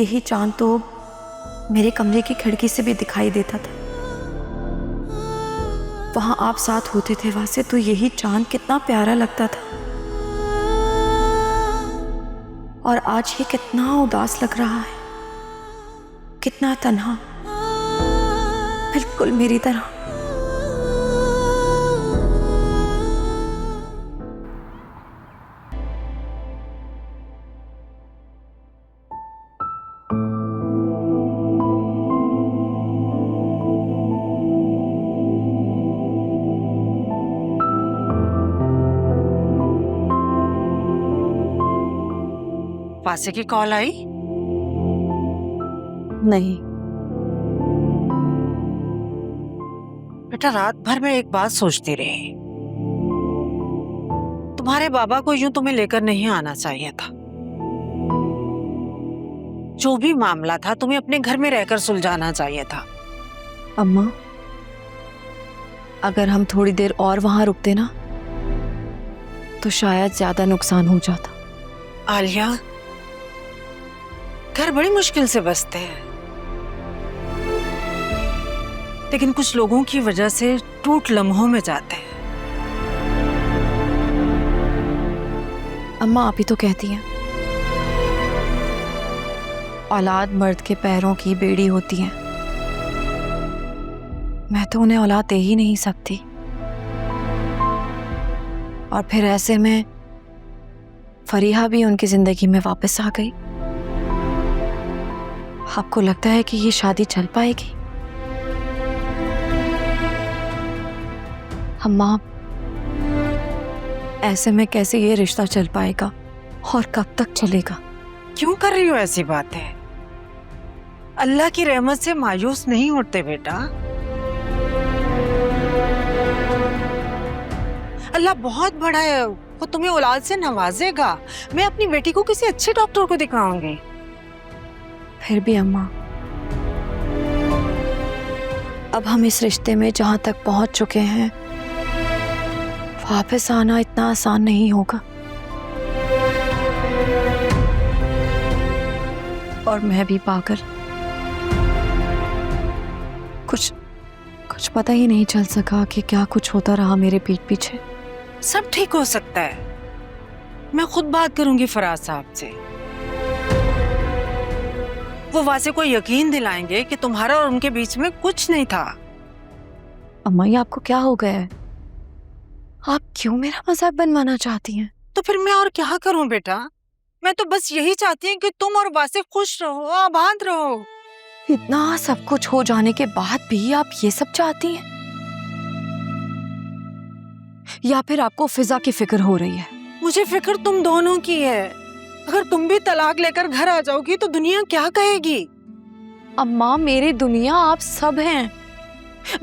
यही चांद तो मेरे कमरे की खिड़की से भी दिखाई देता था। वहां आप साथ होते थे वासे, तो यही चांद कितना प्यारा लगता था। और आज ये कितना उदास लग रहा है, कितना तन्हा, बिल्कुल मेरी तरह। वासे की कॉल आई? नहीं। बेटा रात भर मैं एक बात सोचती रही, तुम्हारे बाबा को यूं तुम्हें लेकर नहीं आना चाहिए था। जो भी मामला था तुम्हें अपने घर में रहकर सुलझाना चाहिए था। अम्मा, अगर हम थोड़ी देर और वहां रुकते ना तो शायद ज्यादा नुकसान हो जाता। आलिया, घर बड़ी मुश्किल से बसते हैं, लेकिन कुछ लोगों की वजह से टूट लम्हों में जाते हैं। अम्मा, आप ही तो कहती हैं औलाद मर्द के पैरों की बेड़ी होती है। मैं तो उन्हें औलाद दे ही नहीं सकती, और फिर ऐसे में फरीहा भी उनकी जिंदगी में वापस आ गई। आपको लगता है कि ये शादी चल पाएगी? अम्मा, ऐसे में कैसे ये रिश्ता चल पाएगा और कब तक चलेगा? क्यों कर रही हो ऐसी बातें? अल्लाह की रहमत से मायूस नहीं होते बेटा। अल्लाह बहुत बड़ा है, वो तुम्हें औलाद से नवाजेगा। मैं अपनी बेटी को किसी अच्छे डॉक्टर को दिखाऊंगी। फिर भी अम्मा, अब हम इस रिश्ते में जहां तक पहुंच चुके हैं, वापस आना इतना आसान नहीं होगा। और मैं भी पाकर कुछ पता ही नहीं चल सका कि क्या कुछ होता रहा मेरे पीठ पीछे। सब ठीक हो सकता है, मैं खुद बात करूंगी फराज साहब से। वो वासे को यकीन दिलाएंगे कि तुम्हारा और उनके बीच में कुछ नहीं था। अम्मा, ये आपको क्या हो गया है? आप क्यों मेरा मजाक बनवाना चाहती हैं? तो फिर मैं और क्या करूं बेटा? मैं तो बस यही चाहती हूँ कि तुम और वासे खुश रहो, आबाद रहो। इतना सब कुछ हो जाने के बाद भी आप ये सब चाहती हैं? या फिर आपको फिजा की फिक्र हो रही है? मुझे फिक्र तुम दोनों की है। अगर तुम भी तलाक लेकर घर आ जाओगी तो दुनिया क्या कहेगी? अम्मा, मेरी दुनिया आप सब हैं।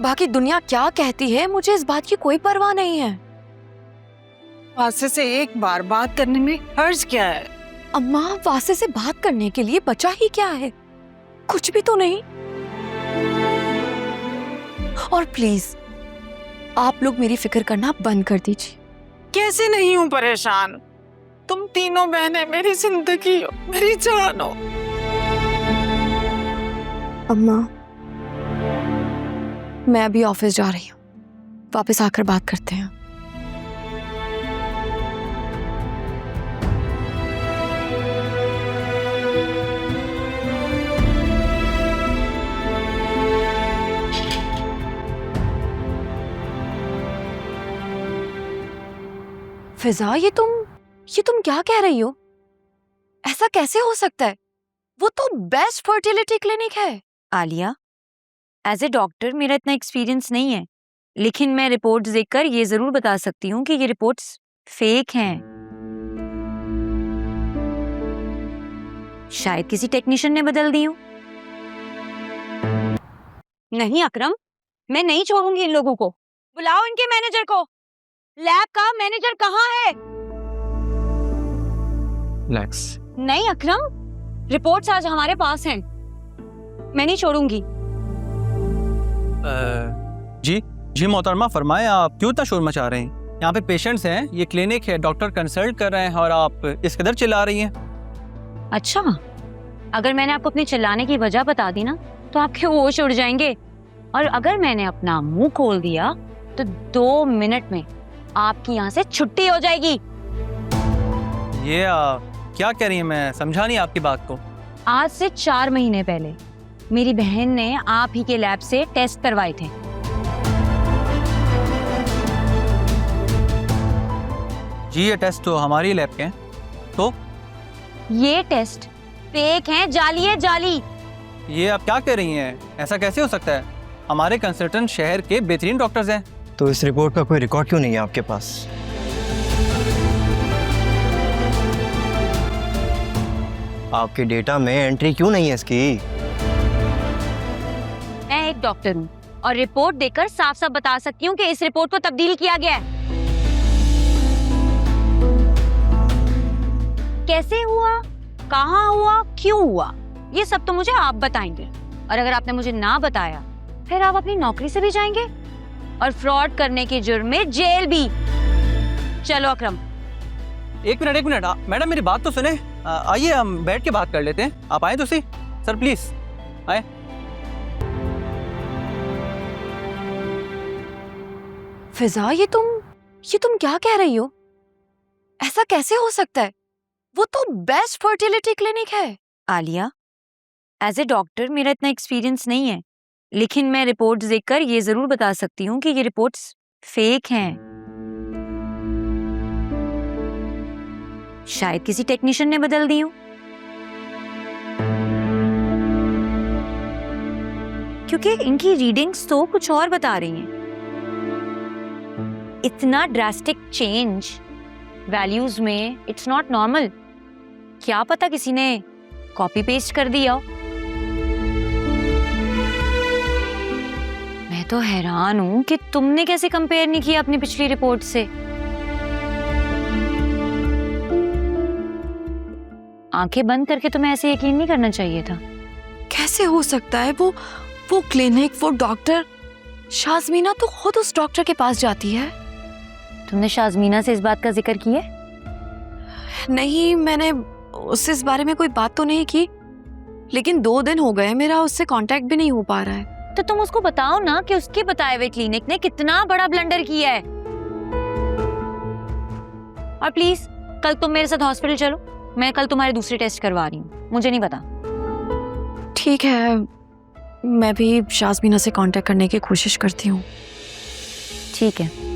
बाकी दुनिया क्या कहती है, मुझे इस बात की कोई परवाह नहीं है। वासे से एक बार बात करने में हर्ज क्या है? अम्मा, वासे से बात करने के लिए बचा ही क्या है? कुछ भी तो नहीं। और प्लीज आप लोग मेरी फिक्र करना बंद कर दीजिए। कैसे नहीं हूँ परेशान? तुम तीनों बहनें मेरी जिंदगी हो, मेरी जान हो। अम्मा, मैं अभी ऑफिस जा रही हूँ, वापस आकर बात करते हैं। फिजा, ये तुम क्या कह रही हो? ऐसा कैसे हो सकता है? वो तो बेस्ट फर्टिलिटी क्लिनिक है। आलिया, एज ए डॉक्टर मेरा इतना एक्सपीरियंस नहीं है, लेकिन मैं रिपोर्ट्स देखकर ये जरूर बता सकती हूँ कि ये रिपोर्ट्स फेक हैं। शायद किसी टेक्नीशियन ने बदल दी हो। नहीं अकरम, मैं नहीं छोड़ूंगी इन लोगों को। बुलाओ इनके मैनेजर को। लैब का मैनेजर कहाँ है? रिलैक्स। नहीं अकरम, रिपोर्ट्स आज हमारे पास हैं, मैं नहीं छोड़ूंगी। जी मोहतरमा, फरमाएं, आप क्यों इतना शोर मचा रहे हैं? यहाँ पे पेशेंट्स हैं, ये क्लिनिक है, डॉक्टर कंसल्ट कर रहे हैं और आप इस कदर चिल्ला रही हैं। अच्छा, अगर मैंने आपको अपनी चिल्लाने की वजह बता दी ना तो आपके होश उड़ जाएंगे, और अगर मैंने अपना मुंह खोल दिया तो 2 मिनट में आपकी यहाँ से छुट्टी हो जाएगी। ये क्या कह रही है, मैं समझा नहीं आपकी बात को। आज से 4 महीने पहले मेरी बहन ने आप ही के लैब से टेस्ट करवाए थे। जी ये टेस्ट तो हमारी लैब के हैं। तो ये टेस्ट फेक हैं, जाली है, जाली। ये आप क्या कह रही हैं? ऐसा कैसे हो सकता है? हमारे कंसल्टेंट शहर के बेहतरीन डॉक्टर्स हैं। तो इस रिपोर्ट का कोई रिकॉर्ड क्यों नहीं है आपके पास? आपके डेटा में एंट्री क्यों नहीं है इसकी? मैं एक डॉक्टर हूँ और रिपोर्ट देखकर साफ साफ बता सकती हूँ कि इस रिपोर्ट को तब्दील किया गया है। कैसे हुआ, कहाँ हुआ, क्यों हुआ, ये सब तो मुझे आप बताएंगे। और अगर आपने मुझे ना बताया फिर आप अपनी नौकरी से भी जाएंगे और फ्रॉड करने के जुर्म में जेल भी। चलो अकरम। एक मिनट मैडम मेरी बात तो सुने। आइए हम बैठ के बात कर लेते हैं। आप आए तो सही सर, प्लीज आए। फिजा, ये तुम क्या कह रही हो? ऐसा कैसे हो सकता है? वो तो बेस्ट फर्टिलिटी क्लिनिक है। आलिया, एज ए डॉक्टर मेरा इतना एक्सपीरियंस नहीं है, लेकिन मैं रिपोर्ट्स देखकर ये जरूर बता सकती हूँ कि ये रिपोर्ट्स फेक हैं। शायद किसी टेक्नीशियन ने बदल दी हो, क्योंकि इनकी रीडिंग्स तो कुछ और बता रही हैं। इतना ड्रास्टिक चेंज वैल्यूज में इट्स नॉट नॉर्मल। क्या पता किसी ने कॉपी पेस्ट कर दिया हो। मैं तो हैरान हूं कि तुमने कैसे कंपेयर नहीं किया अपनी पिछली रिपोर्ट से। आंखें बंद करके तुम्हें ऐसे यकीन नहीं करना चाहिए था। कैसे हो सकता है? वो क्लिनिक, वो डॉक्टर, शाज़मीना तो खुद उस डॉक्टर के पास जाती है। तुमने शाज़मीना से इस बात का जिक्र किया? नहीं, मैंने उससे इस बारे में कोई बात तो नहीं की, लेकिन 2 दिन हो गए मेरा उससे कांटेक्ट भी नहीं हो पा रहा है। तो तुम उसको बताओ ना कि उसके बताए हुए क्लिनिक ने कितना बड़ा ब्लंडर किया है। और प्लीज कल तुम मेरे साथ हॉस्पिटल चलो, मैं कल तुम्हारे दूसरे टेस्ट करवा रही हूँ। मुझे नहीं पता। ठीक है, मैं भी शाज़मीना से कांटेक्ट करने की कोशिश करती हूँ। ठीक है।